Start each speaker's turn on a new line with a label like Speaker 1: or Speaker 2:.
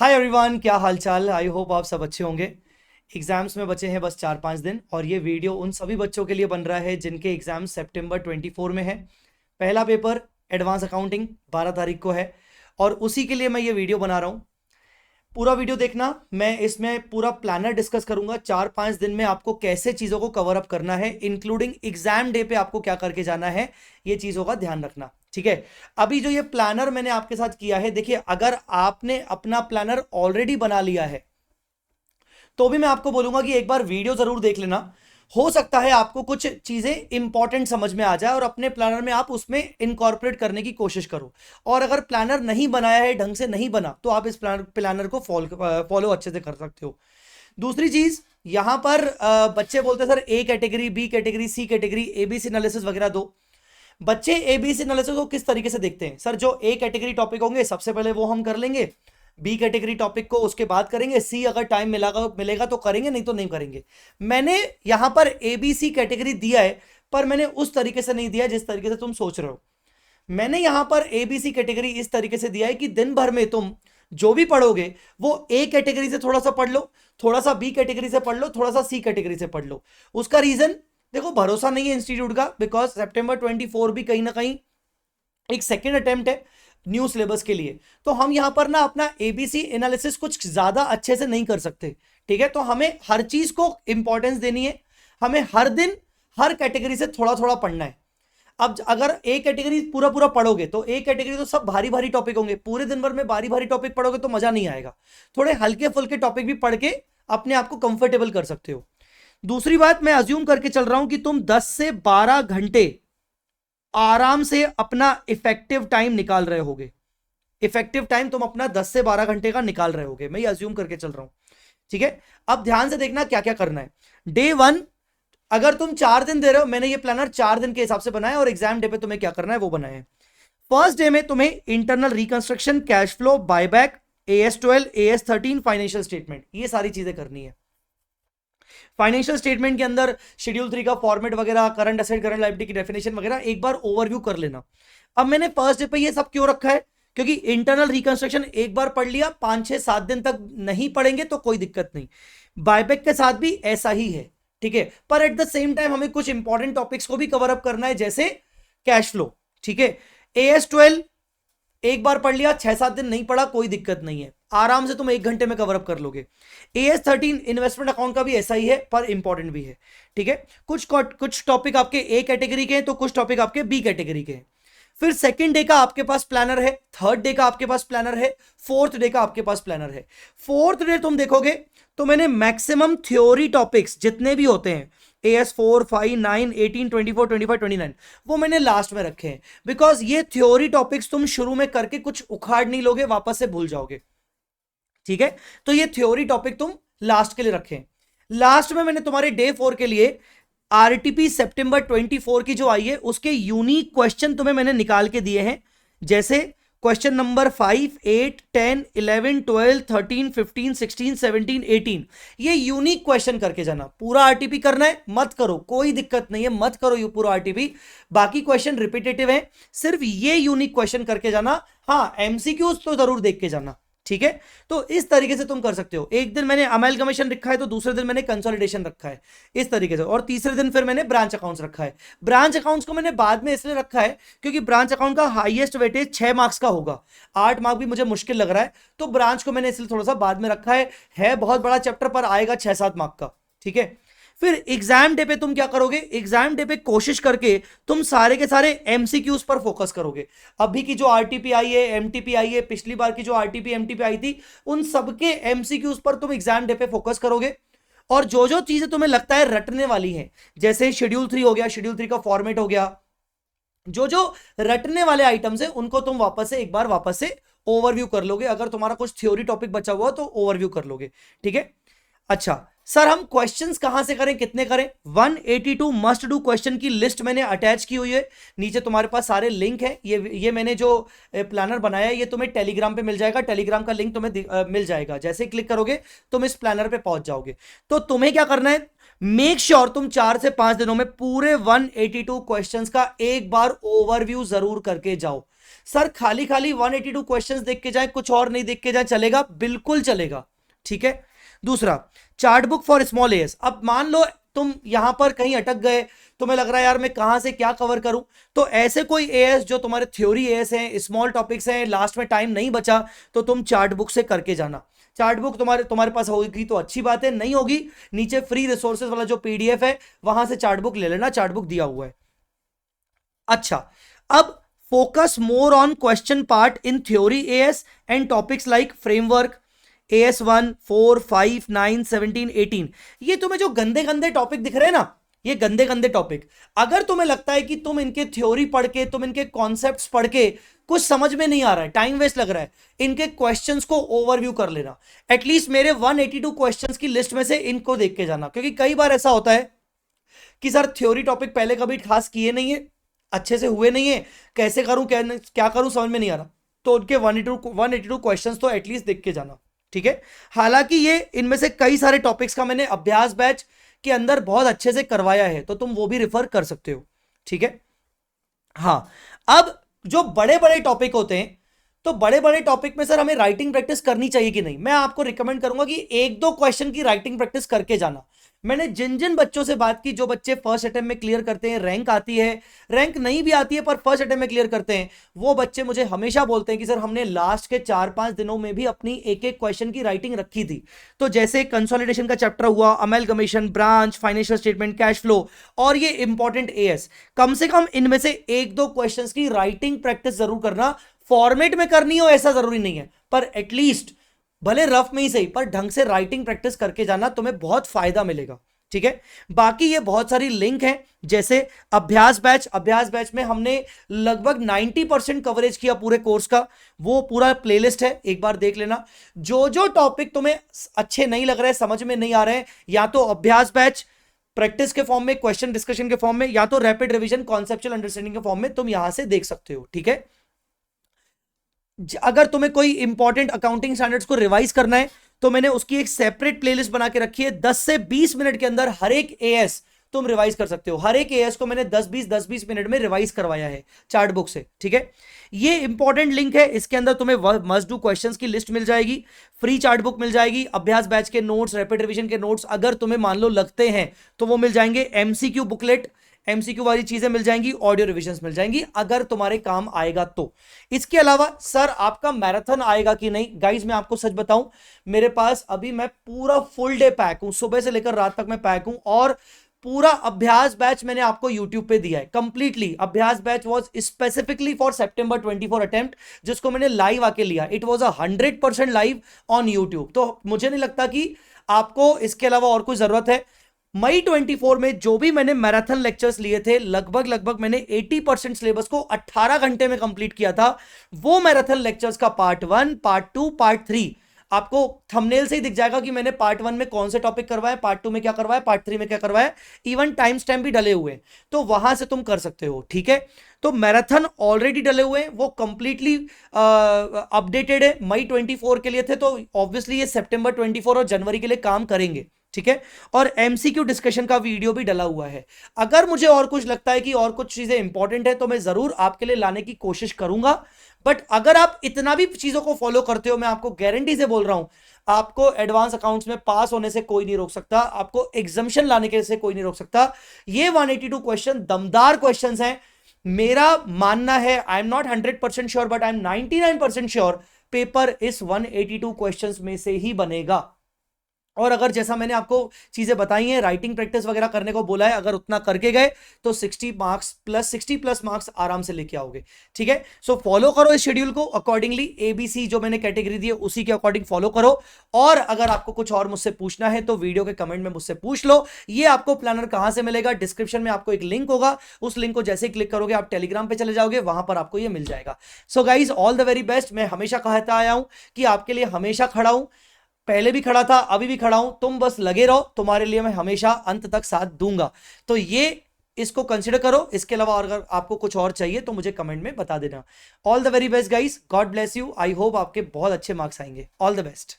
Speaker 1: Hi everyone, क्या हालचाल। I hope आप सब अच्छे होंगे। एग्जाम्स में बचे हैं बस 4-5 दिन और ये वीडियो उन सभी बच्चों के लिए बन रहा है जिनके एग्जाम सितंबर 24 में है। पहला पेपर एडवांस अकाउंटिंग 12 तारीख को है और उसी के लिए मैं ये वीडियो बना रहा हूँ। पूरा वीडियो देखना। मैं इसमें पूरा प्लानर डिस्कस करूंगा 4-5 दिन में आपको कैसे चीज़ों को कवर अप करना है, इंक्लूडिंग एग्जाम डे पे आपको क्या करके जाना है, ये चीज़ों का ध्यान रखना। ठीक है। अभी जो ये प्लानर मैंने आपके साथ किया है, देखिए अगर आपने अपना प्लानर ऑलरेडी बना लिया है तो भी मैं आपको बोलूंगा कि एक बार वीडियो जरूर देख लेना। हो सकता है आपको कुछ चीजें इंपॉर्टेंट समझ में आ जाए और अपने प्लानर में आप उसमें इनकॉर्पोरेट करने की कोशिश करो। और अगर प्लानर नहीं बनाया है, ढंग से नहीं बना, तो आप इस प्लानर को फॉलो अच्छे से कर सकते हो। दूसरी चीज, यहां पर बच्चे बोलते हैं sir A category, B category, C category, ABC analysis वगैरह दो। बच्चे एबीसी एनालिसिस को किस तरीके से देखते हैं? सर जो ए कैटेगरी टॉपिक होंगे सबसे पहले वो हम कर लेंगे, बी कैटेगरी टॉपिक को उसके बाद करेंगे, सी अगर टाइम मिलेगा तो करेंगे, नहीं तो नहीं करेंगे। मैंने यहां पर एबीसी कैटेगरी दिया है, पर मैंने उस तरीके से नहीं दिया जिस तरीके से तुम सोच रहे हो। मैंने यहां पर एबीसी कैटेगरी इस तरीके से दिया है कि दिन भर में तुम जो भी पढ़ोगे वो ए कैटेगरी से थोड़ा सा पढ़ लो, थोड़ा सा बी कैटेगरी से पढ़ लो, थोड़ा सा सी कैटेगरी से पढ़ लो। उसका रीजन देखो, भरोसा नहीं है इंस्टीट्यूट का, बिकॉज सितंबर 24 भी कहीं ना कहीं एक सेकेंड अटेम्प्ट है न्यू सिलेबस के लिए। तो हम यहां पर ना अपना एबीसी एनालिसिस कुछ ज्यादा अच्छे से नहीं कर सकते। ठीक है, तो हमें हर चीज को इंपॉर्टेंस देनी है, हमें हर दिन हर कैटेगरी से थोड़ा थोड़ा पढ़ना है। अब अगर ए कैटेगरी पूरा पूरा पढ़ोगे तो ए कैटेगरी तो सब भारी भारी टॉपिक होंगे, पूरे दिन भर में भारी भारी टॉपिक पढ़ोगे तो मजा नहीं आएगा। थोड़े हल्के फुल्के टॉपिक भी पढ़ के अपने आप को कंफर्टेबल कर सकते हो। दूसरी बात, मैं अज्यूम करके चल रहा हूं कि तुम 10 से 12 घंटे आराम से अपना इफेक्टिव टाइम निकाल रहे होगे। इफेक्टिव टाइम तुम अपना 10 से 12 घंटे का निकाल रहे होगे, मैं ये अज्यूम करके चल रहा हूं। ठीक है, अब ध्यान से देखना क्या क्या करना है। डे 1 अगर तुम 4 दिन दे रहे हो, मैंने ये प्लानर 4 दिन के हिसाब से बनाया और एग्जाम डे पे तुम्हें क्या करना है वो बनाया है। फर्स्ट डे में तुम्हें internal reconstruction, cash flow, buyback, AS12, AS13, financial statement, ये सारी चीजें करनी है। फाइनेंशियल स्टेटमेंट के अंदर शेड्यूल 3 का फॉर्मेट वगैरह, करंट एसेट, करंट लायबिलिटी की डेफिनेशन वगैरह एक बार ओवरव्यू कर लेना। अब मैंने फर्स्ट डे पे ये सब क्यों रखा है? क्योंकि इंटरनल रिकंस्ट्रक्शन एक बार पढ़ लिया, 5-6-7 दिन तक नहीं पढ़ेंगे तो कोई दिक्कत नहीं। बायबैक के साथ भी ऐसा ही है। ठीक है, पर एट द सेम टाइम हमें कुछ इंपॉर्टेंट टॉपिक्स को भी कवर अप करना है, जैसे कैश फ्लो। ठीक है, AS12 एक बार पढ़ लिया, 6-7 दिन नहीं पढ़ा, कोई दिक्कत नहीं है, आराम से तुम 1 घंटे में कवर अप कर लोगे। AS13 इन्वेस्टमेंट अकाउंट का भी ऐसा ही है, पर इंपॉर्टेंट भी है। ठीक है, कुछ टॉपिक आपके ए कैटेगरी के हैं तो कुछ टॉपिक आपके बी कैटेगरी के हैं। फिर सेकंड डे का आपके पास प्लानर है, थर्ड डे का आपके पास प्लानर है, फोर्थ डे का आपके पास प्लानर है। फोर्थ डे तुम देखोगे तो मैंने मैक्सिमम थ्योरी टॉपिक्स जितने भी होते हैं, AS4, 5, 9, 18, 24, 25, 29, वो मैंने लास्ट में रखे हैं। बिकॉज ये थ्योरी टॉपिक्स तुम शुरू में करके कुछ उखाड़ नहीं लोगे, वापस से भूल जाओगे। ठीक है, तो ये थ्योरी टॉपिक तुम लास्ट के लिए रखें। लास्ट में मैंने तुम्हारे डे 4 के लिए आरटीपी सितंबर 24 की जो आई है उसके यूनिक क्वेश्चन तुम्हें मैंने निकाल के दिए हैं, जैसे क्वेश्चन नंबर 5, 8, 10, 11, 12, 13, 15, 16, 17, 18। ये यूनिक क्वेश्चन करके जाना। पूरा आरटीपी करना है, मत करो, कोई दिक्कत नहीं है, मत करो ये पूरा आरटीपी। बाकी क्वेश्चन रिपीटेटिव है, सिर्फ ये यूनिक क्वेश्चन करके जाना। हाँ, एमसीक्यूज तो जरूर देख के जाना। ठीक है, तो इस तरीके से तुम कर सकते हो। एक दिन मैंने अमेलगमेशन रखा है तो दूसरे दिन मैंने कंसोलिडेशन रखा है, इस तरीके से। और तीसरे दिन फिर मैंने ब्रांच अकाउंट्स रखा है। ब्रांच अकाउंट्स को मैंने बाद में इसलिए रखा है क्योंकि ब्रांच अकाउंट का हाईएस्ट वेटेज 6 मार्क्स का होगा, 8 मार्क भी मुझे मुश्किल लग रहा है, तो ब्रांच को मैंने इसलिए थोड़ा सा बाद में रखा है बहुत बड़ा चैप्टर पर आएगा 6-7 मार्क का। ठीक है, फिर एग्जाम डे पे तुम क्या करोगे? एग्जाम डे पे कोशिश करके तुम सारे के सारे एमसीक्यूज पर फोकस करोगे। अभी की जो आरटीपी आई है, एमटीपी आई है, पिछली बार की जो आरटीपी एमटीपी आई थी, उन सबके एमसीक्यूज पर तुम एग्जाम डे पे फोकस करोगे। और जो जो चीजें तुम्हें लगता है रटने वाली हैं, जैसे शेड्यूल 3 हो गया, शेड्यूल 3 का फॉर्मेट हो गया, जो जो रटने वाले आइटम्स हैं उनको तुम एक बार वापस से ओवरव्यू कर लोगे। अगर तुम्हारा कुछ थ्योरी टॉपिक बचा हुआ तो ओवरव्यू कर लोगे। ठीक है, अच्छा सर हम क्वेश्चंस कहां से करें, कितने करें? 182 मस्ट डू क्वेश्चन की लिस्ट मैंने अटैच की हुई है, नीचे तुम्हारे पास सारे लिंक है। ये मैंने जो प्लानर बनाया है ये तुम्हें टेलीग्राम पे मिल जाएगा, टेलीग्राम का लिंक तुम्हें मिल जाएगा। जैसे क्लिक करोगे तुम इस प्लानर पे पहुंच जाओगे। तो तुम्हें क्या करना है, मेक श्योर तुम 4 से 5 दिनों में पूरे 182 क्वेश्चंस का एक बार ओवरव्यू जरूर करके जाओ। सर खाली खाली 182 क्वेश्चंस देख के जाए, कुछ और नहीं देख के जाए, चलेगा? बिल्कुल चलेगा, ठीक है। दूसरा, chart book for small as. अब मान लो तुम यहां पर कहीं अटक गए, तुम्हें लग रहा है यार मैं कहां से क्या कवर करूं, तो ऐसे कोई एएस जो तुम्हारे थ्योरी एएस हैं, स्मॉल टॉपिक्स हैं, लास्ट में टाइम नहीं बचा, तो तुम चार्ट बुक से करके जाना। चार्ट बुक तुम्हारे पास होगी तो अच्छी बात है, नहीं होगी नीचे फ्री रिसोर्सेज वाला जो पीडीएफ है वहां से चार्ट बुक ले लेना, चार्ट बुक दिया हुआ है। अच्छा, अब focus more on question part in theory as and topics like framework, AS1, 4, 5, 9, 17, 18। ये तुम्हें जो गंदे गंदे टॉपिक दिख रहे हैं ना, ये गंदे गंदे टॉपिक, अगर तुम्हें लगता है कि तुम इनके थ्योरी पढ़ के, तुम इनके कॉन्सेप्ट्स पढ़ के कुछ समझ में नहीं आ रहा है, टाइम वेस्ट लग रहा है, इनके क्वेश्चंस को ओवरव्यू कर लेना। एटलीस्ट मेरे 182 क्वेश्चंस की लिस्ट में से इनको देख के जाना, क्योंकि कई बार ऐसा होता है कि सर थ्योरी टॉपिक पहले कभी खास किए नहीं है, अच्छे से हुए नहीं है, कैसे करूं क्या करूं समझ में नहीं आ रहा, तो उनके 182 क्वेश्चंस तो एटलीस्ट देख के जाना, ठीक है। हालांकि ये इनमें से कई सारे टॉपिक्स का मैंने अभ्यास बैच के अंदर बहुत अच्छे से करवाया है, तो तुम वो भी रिफर कर सकते हो, ठीक है। हाँ, अब जो बड़े बड़े टॉपिक होते हैं, तो बड़े बड़े टॉपिक में सर हमें राइटिंग प्रैक्टिस करनी चाहिए कि नहीं, मैं आपको रिकमेंड करूंगा कि एक दो क्वेश्चन की राइटिंग प्रैक्टिस करके जाना। मैंने जिन जिन बच्चों से बात की, जो बच्चे फर्स्ट अटेम्प्ट में क्लियर करते हैं, रैंक आती है, रैंक नहीं भी आती है पर फर्स्ट अटेम्प्ट में क्लियर करते हैं, वो बच्चे मुझे हमेशा बोलते हैं कि सर हमने लास्ट के 4-5 दिनों में भी अपनी एक एक क्वेश्चन की राइटिंग रखी थी। तो जैसे कंसोलिडेशन का चैप्टर हुआ, amalgamation, branch, financial statement, cash flow और ये इंपॉर्टेंट एएस, कम से कम इनमें से एक दो क्वेश्चन की राइटिंग प्रैक्टिस जरूर करना। फॉर्मेट में करनी हो ऐसा जरूरी नहीं है, पर एटलीस्ट भले रफ में ही सही, पर ढंग से राइटिंग प्रैक्टिस करके जाना, तुम्हें बहुत फायदा मिलेगा, ठीक है। बाकी ये बहुत सारी लिंक हैं, जैसे अभ्यास बैच में हमने लगभग 90% कवरेज किया पूरे कोर्स का, वो पूरा प्लेलिस्ट है, एक बार देख लेना। जो जो टॉपिक तुम्हें अच्छे नहीं लग रहे, समझ में नहीं आ रहे हैं, या तो अभ्यास बैच प्रैक्टिस के फॉर्म में, क्वेश्चन डिस्कशन के फॉर्म में, या तो रैपिड रिवीजन कॉन्सेप्चुअल अंडरस्टैंडिंग के फॉर्म में, तुम यहां से देख सकते हो, ठीक है। अगर तुम्हें कोई इंपॉर्टेंट अकाउंटिंग स्टैंडर्ड्स को रिवाइज करना है, तो मैंने उसकी एक सेपरेट प्लेलिस्ट बना के रखी है। 10 से 20 मिनट के अंदर हर एक एएस तुम रिवाइज कर सकते हो। हर एक एएस को मैंने 10-20 मिनट में रिवाइज करवाया है चार्ट बुक से, ठीक है। ये इंपॉर्टेंट लिंक है, इसके अंदर तुम्हें मस्ट डू क्वेश्चंस की लिस्ट मिल जाएगी, फ्री चार्ट बुक मिल जाएगी, अभ्यास बैच के नोट्स, रैपिड रिवीजन के नोट्स अगर तुम्हें मान लो लगते हैं तो वो मिल जाएंगे, एमसीक्यू बुकलेट, एमसीक्यू वाली चीजें मिल जाएंगी, ऑडियो रिविजन्स मिल जाएंगी, अगर तुम्हारे काम आएगा तो। इसके अलावा सर आपका मैराथन आएगा कि नहीं, गाइज मैं आपको सच बताऊं, मेरे पास अभी मैं पूरा फुल डे पैक हूं, सुबह से लेकर रात तक मैं पैक हूं, और पूरा अभ्यास बैच मैंने आपको यूट्यूब पे दिया है कंप्लीटली। अभ्यास batch was specifically for September 24 attempt, जिसको मैंने लाइव आके लिया, it was 100% live on YouTube. तो मुझे नहीं लगता कि आपको इसके अलावा और कोई जरूरत है। मई 24 में जो भी मैंने मैराथन लेक्चर्स लिए थे, लगभग मैंने 80% सिलेबस को 18 घंटे में कंप्लीट किया था। वो मैराथन लेक्चर्स का पार्ट 1, पार्ट 2, पार्ट 3 आपको थंबनेल से ही दिख जाएगा कि मैंने पार्ट 1 में कौन से टॉपिक करवाए, पार्ट 2 में क्या करवाया, पार्ट 3 में क्या करवाया, इवन टाइम स्टैम्प भी डले हुए, तो वहां से तुम कर सकते हो, ठीक है। तो मैराथन ऑलरेडी डले हुए हैं, वो कंप्लीटली अपडेटेड है, मई 24 के लिए थे, तो ऑब्वियसली ये सितंबर 24 और जनवरी के लिए काम करेंगे, ठीक है। और एमसीक्यू डिस्कशन का वीडियो भी डला हुआ है। अगर मुझे और कुछ लगता है कि और कुछ चीजें इंपॉर्टेंट है, तो मैं जरूर आपके लिए लाने की कोशिश करूंगा। बट अगर आप इतना भी चीजों को फॉलो करते हो, मैं आपको गारंटी से बोल रहा हूं, आपको एडवांस अकाउंट्स में पास होने से कोई नहीं रोक सकता, आपको एग्जाम्शन लाने के से कोई नहीं रोक सकता। ये 182 क्वेश्चन दमदार क्वेश्चंस हैं। मेरा मानना है, I am not 100% sure, but I am 99% sure, paper इस 182 क्वेश्चंस में से ही बनेगा। और अगर जैसा मैंने आपको चीजें बताई हैं, राइटिंग प्रैक्टिस वगैरह करने को बोला है, अगर उतना करके गए तो 60 प्लस मार्क्स आराम से लेके आओगे, ठीक है। सो फॉलो करो इस शेड्यूल को अकॉर्डिंगली, एबीसी जो मैंने कैटेगरी दी है उसी के अकॉर्डिंग फॉलो करो। और अगर आपको कुछ और मुझसे पूछना है तो वीडियो के कमेंट में मुझसे पूछ लो। ये आपको प्लानर कहां से मिलेगा, डिस्क्रिप्शन में आपको एक लिंक होगा, उस लिंक को जैसे ही क्लिक करोगे आप टेलीग्राम पे चले जाओगे, वहां पर आपको ये मिल जाएगा। So guys all the very best. मैं हमेशा कहता आया हूं कि आपके लिए हमेशा खड़ा हूं, पहले भी खड़ा था, अभी भी खड़ा हूं, तुम बस लगे रहो, तुम्हारे लिए मैं हमेशा अंत तक साथ दूंगा। तो ये इसको कंसिडर करो। इसके अलावा अगर आपको कुछ और चाहिए तो मुझे कमेंट में बता देना। All the very best guys, God bless you. I hope आपके बहुत अच्छे मार्क्स आएंगे। All the best.